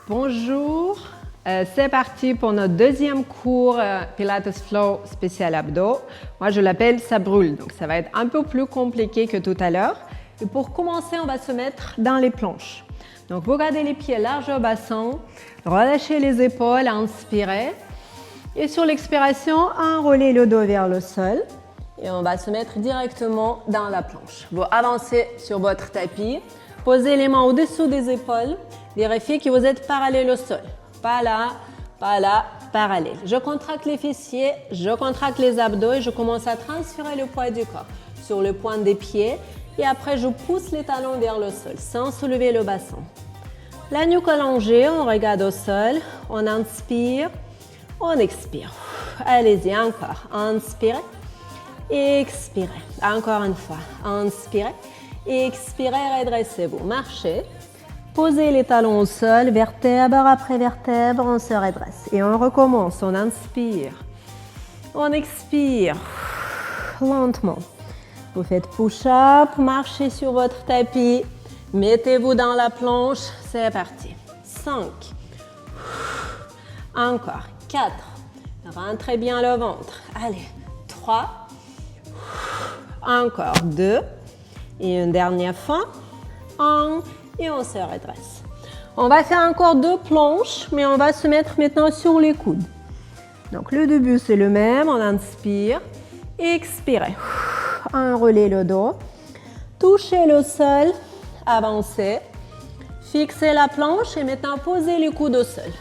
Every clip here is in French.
Bonjour, c'est parti pour notre deuxième cours Pilates Flow spécial abdos. Moi je l'appelle ça brûle, donc ça va être un peu plus compliqué que tout à l'heure. Et pour commencer, on va se mettre dans les planches. Donc vous gardez les pieds larges au bassin, relâchez les épaules, inspirez. Et sur l'expiration, enroulez le dos vers le sol. Et on va se mettre directement dans la planche. Vous avancez sur votre tapis, posez les mains au-dessous des épaules, vérifiez que vous êtes parallèle au sol. Pas là, parallèle. Je contracte les fessiers, je contracte les abdos et je commence à transférer le poids du corps sur le point des pieds. Et après, je pousse les talons vers le sol sans soulever le bassin. La nuque allongée, on regarde au sol, on inspire, on expire. Allez-y, encore. Inspirez. Expirez. Encore une fois. Inspirez. Expirez, redressez-vous. Marchez. Posez les talons au sol, vertèbre après vertèbre, on se redresse. Et on recommence. On inspire. On expire. Lentement. Vous faites push-up, marchez sur votre tapis. Mettez-vous dans la planche. C'est parti. 5. Encore. 4. Rentrez bien le ventre. Allez. 3. Encore 2. Et une dernière fois. 1. Et on se redresse. On va faire encore 2 planches, mais on va se mettre maintenant sur les coudes. Donc le début c'est le même. On inspire. Expirez. Enroulez le dos. Touchez le sol. Avancez. Fixez la planche et maintenant posez les coudes au sol.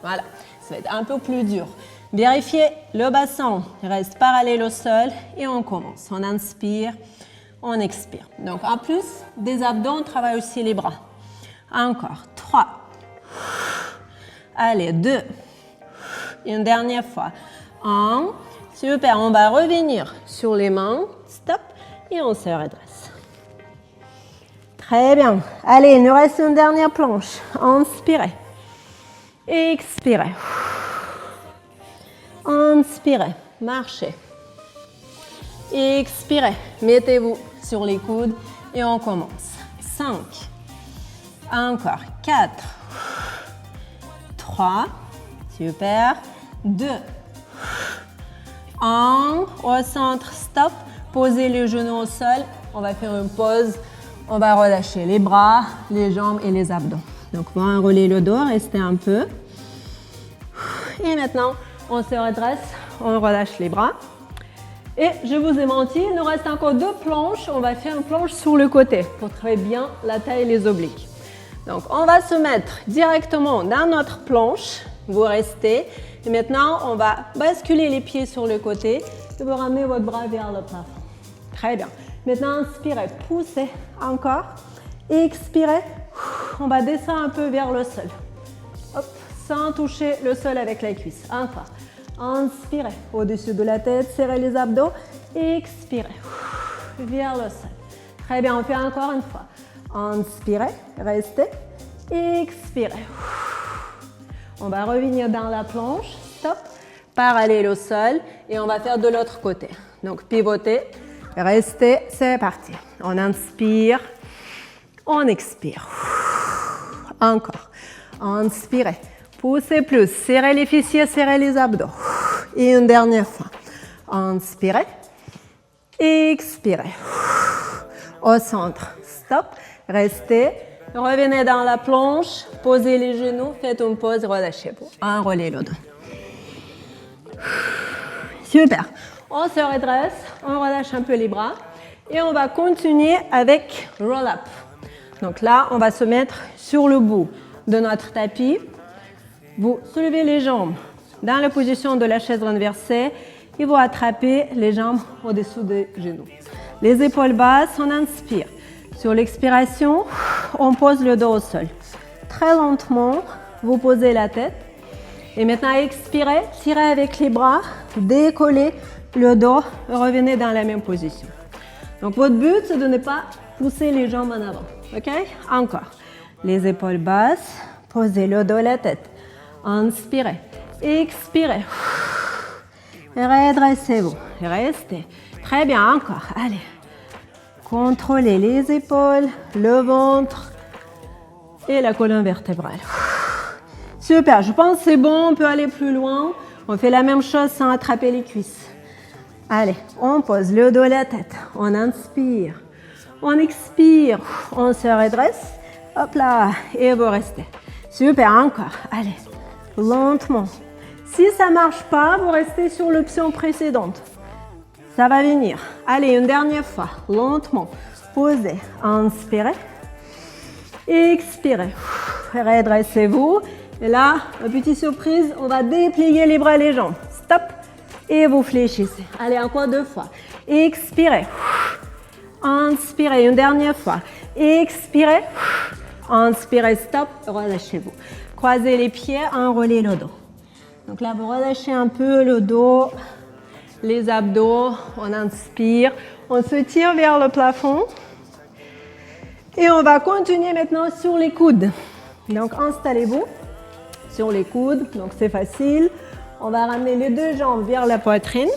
Voilà. Ça va être un peu plus dur. Vérifiez, le bassin reste parallèle au sol et on commence. On inspire, on expire. Donc en plus des abdos, on travaille aussi les bras. Encore. 3. Allez, 2. Une dernière fois. 1. Super, on va revenir sur les mains. Stop. Et on se redresse. Très bien. Allez, il nous reste une dernière planche. Inspirez. Expirez. Inspirez. Marchez. Expirez. Mettez-vous sur les coudes et on commence. 5. Encore. 4. 3. Super. 2. 1. Au centre. Stop. Posez les genoux au sol. On va faire une pause. On va relâcher les bras, les jambes et les abdos. Donc, on va enrouler le dos, restez un peu. Et maintenant, on se redresse, on relâche les bras. Et je vous ai menti, il nous reste encore 2 planches. On va faire une planche sur le côté pour travailler bien la taille et les obliques. Donc, on va se mettre directement dans notre planche. Vous restez. Et maintenant, on va basculer les pieds sur le côté et vous ramenez votre bras vers le plafond. Très bien. Maintenant, inspirez, poussez encore. Expirez. On va descendre un peu vers le sol. Hop, sans toucher le sol avec la cuisse. Encore. Inspirez. Au-dessus de la tête, serrez les abdos. Expirez. Vers le sol. Très bien, on fait encore une fois. Inspirez, restez. Expirez. On va revenir dans la planche. Stop. Parallèle au sol. Et on va faire de l'autre côté. Donc, pivotez. Restez. C'est parti. On inspire. On expire. Encore. Inspirez. Poussez plus. Serrez les fessiers, serrez les abdos. Et une dernière fois. Inspirez. Expirez. Au centre. Stop. Restez. Revenez dans la planche. Posez les genoux. Faites une pause. Relâchez pour enrouler le dos. Super. On se redresse. On relâche un peu les bras. Et on va continuer avec roll-up. Donc là, on va se mettre sur le bout de notre tapis. Vous soulevez les jambes dans la position de la chaise renversée et vous attrapez les jambes au-dessous des genoux. Les épaules basses, on inspire. Sur l'expiration, on pose le dos au sol. Très lentement, vous posez la tête. Et maintenant, expirez, tirez avec les bras, décollez le dos, revenez dans la même position. Donc, votre but, c'est de ne pas pousser les jambes en avant. OK? Encore. Les épaules basses, posez le dos, la tête. Inspirez. Expirez. Redressez-vous. Restez. Très bien, encore. Allez. Contrôlez les épaules, le ventre et la colonne vertébrale. Super, je pense que c'est bon, on peut aller plus loin. On fait la même chose sans attraper les cuisses. Allez, on pose le dos, la tête. On inspire, on expire, on se redresse. Hop là, et vous restez. Super, encore. Allez, lentement. Si ça ne marche pas, vous restez sur l'option précédente. Ça va venir. Allez, une dernière fois, lentement. Posez, inspirez. Expirez. Redressez-vous. Et là, une petite surprise, on va déplier les bras et les jambes. Stop. Et vous fléchissez. Allez, encore 2 fois. Expirez. Inspirez, une dernière fois. Expirez. Inspirez, stop. Relâchez-vous. Croisez les pieds, enroulez le dos. Donc là, vous relâchez un peu le dos, les abdos. On inspire. On se tire vers le plafond. Et on va continuer maintenant sur les coudes. Donc, installez-vous sur les coudes. Donc, c'est facile. On va ramener les 2 jambes vers la poitrine,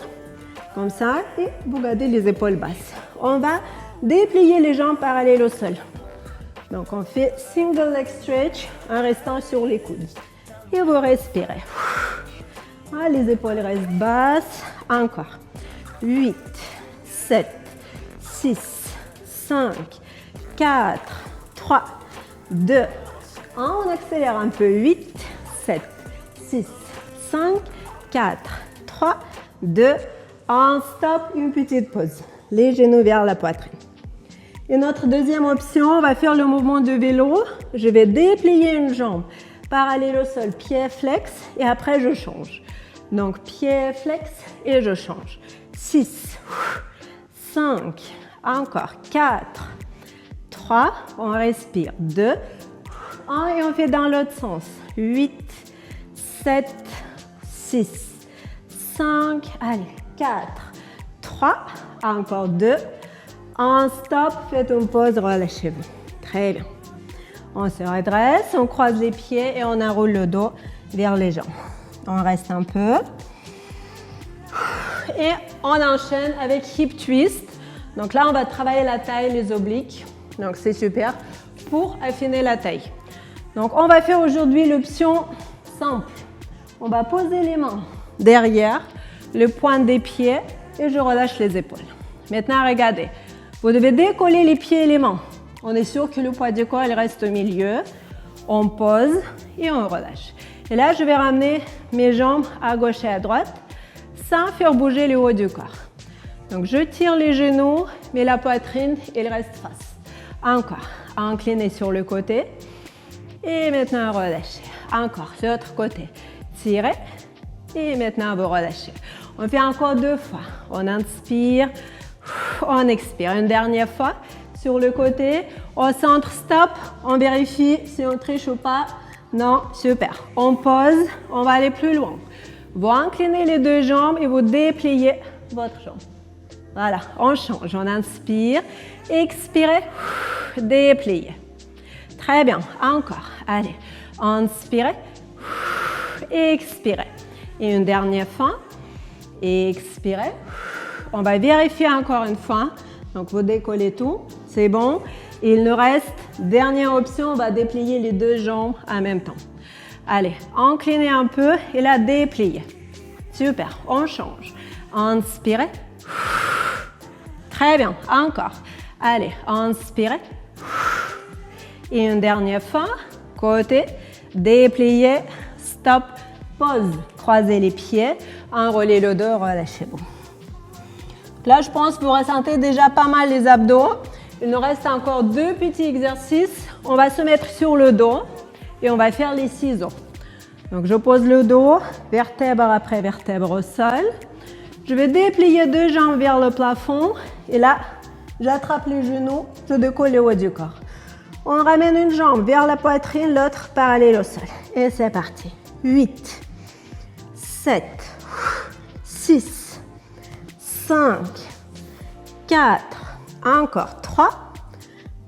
comme ça, et vous gardez les épaules basses. On va déplier les jambes parallèles au sol. Donc, on fait single leg stretch en restant sur les coudes. Et vous respirez. Voilà, les épaules restent basses. Encore. 8, 7, 6, 5, 4, 3, 2, 1. On accélère un peu. 8, 7, 6, 5, 4, 3, 2, 1. Stop. Une petite pause. Les genoux vers la poitrine. Et notre deuxième option, on va faire le mouvement de vélo. Je vais déplier une jambe parallèle au sol, pied flex, et après je change. Donc pied flex et je change. 6, 5, encore 4, 3, on respire. 2, 1 et on fait dans l'autre sens. 8, 7, 6, 5, allez, 4, 3, encore 2, 1, stop, faites une pause, relâchez-vous. Très bien. On se redresse, on croise les pieds et on enroule le dos vers les jambes. On reste un peu. Et on enchaîne avec hip twist. Donc là, on va travailler la taille, les obliques. Donc c'est super pour affiner la taille. Donc on va faire aujourd'hui l'option simple. On va poser les mains derrière, le point des pieds et je relâche les épaules. Maintenant, regardez. Vous devez décoller les pieds et les mains. On est sûr que le poids du corps il reste au milieu. On pose et on relâche. Et là, je vais ramener mes jambes à gauche et à droite sans faire bouger le haut du corps. Donc, je tire les genoux, mais la poitrine, elle reste face. Encore. Inclinez sur le côté. Et maintenant, relâchez. Encore. L'autre côté. Tirez. Et maintenant, vous relâchez. On fait encore 2 fois. On inspire. On expire. Une dernière fois. Sur le côté, au centre, stop, on vérifie si on triche ou pas. Non, super. On pose, on va aller plus loin. Vous inclinez les 2 jambes et vous dépliez votre jambe. Voilà, on change, on inspire, expirez, dépliez. Très bien, encore. Allez, inspirez, expirez. Et une dernière fois, expirez. On va vérifier encore une fois. Donc, vous décollez tout, c'est bon. Il nous reste, dernière option, on va déplier les 2 jambes en même temps. Allez, inclinez un peu et là, dépliez. Super, on change. Inspirez. Très bien, encore. Allez, inspirez. Et une dernière fois, côté, dépliez, stop, pause. Croisez les pieds, enroulez le dos, relâchez-vous. Là, je pense que vous ressentez déjà pas mal les abdos. Il nous reste encore 2 petits exercices. On va se mettre sur le dos et on va faire les ciseaux. Donc, je pose le dos, vertèbre après vertèbre au sol. Je vais déplier 2 jambes vers le plafond et là, j'attrape les genoux, je décolle le haut du corps. On ramène une jambe vers la poitrine, l'autre parallèle au sol. Et c'est parti. 8, 7, 6, 5, 4, encore 3,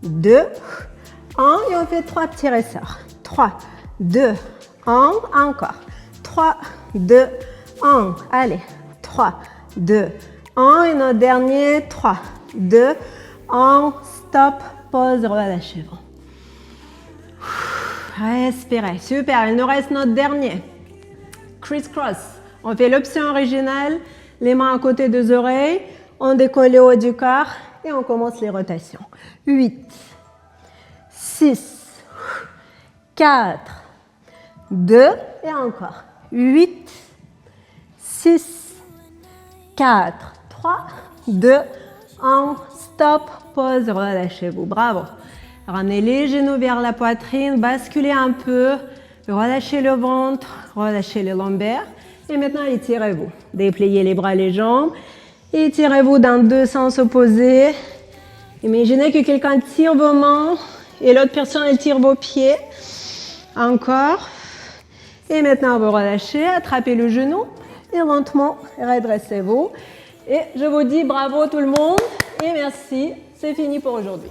2, 1 et on fait 3 petits ressorts. 3, 2, 1, encore. 3, 2, 1. Allez, 3, 2, 1 et notre dernier, 3, 2, 1. Stop, pause, relâchez-vous. Respirez. Super. Il nous reste notre dernier. Criss-cross. On fait l'option originale. Les mains à côté des oreilles. On décolle le haut du corps. Et on commence les rotations. 8, 6, 4, 2. Et encore. 8, 6, 4, 3, 2, 1. Stop. Pause. Relâchez-vous. Bravo. Ramenez les genoux vers la poitrine, basculez un peu, relâchez le ventre, relâchez les lombaires. Et maintenant, étirez-vous. Dépliez les bras, les jambes. Étirez-vous dans deux sens opposés. Imaginez que quelqu'un tire vos mains et l'autre personne elle tire vos pieds. Encore. Et maintenant, vous relâchez, attrapez le genou et lentement redressez-vous. Et je vous dis bravo tout le monde et merci. C'est fini pour aujourd'hui.